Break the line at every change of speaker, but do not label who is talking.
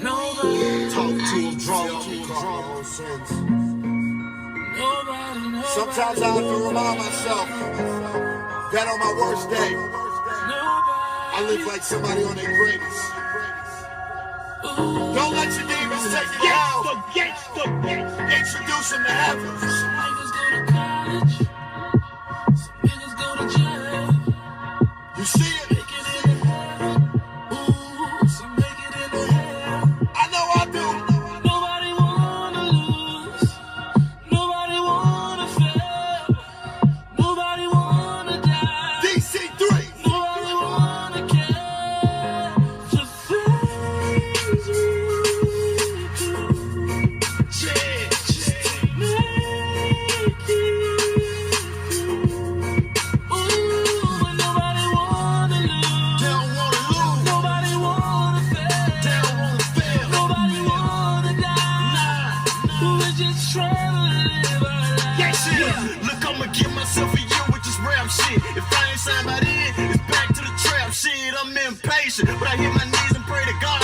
Nobody.
Talk to him, drunk. Sometimes I have to remind myself that on my worst day, I live like somebody on their greatest. Don't let your demons take you down. Introduce them to heaven.
Some niggas go to college. Some niggas go to jail.
You see it?
Make it in the heaven. Ooh, some make it in the hell.
I know I do.
Nobody wanna lose. Nobody wanna fail. Nobody wanna die.
DC3.
Nobody wanna care. The things we do. Just to make it through. Ooh, but nobody wanna lose.
They don't wanna lose.
Nobody wanna fail.
They don't wanna fail.
Nobody wanna die. We're just trying to live our lives.
Yeah, shit. Look, I'ma give myself a year with this rap shit. If I ain't signed by then, it's back to the trap shit. I'm impatient, but I hit my knees and pray to God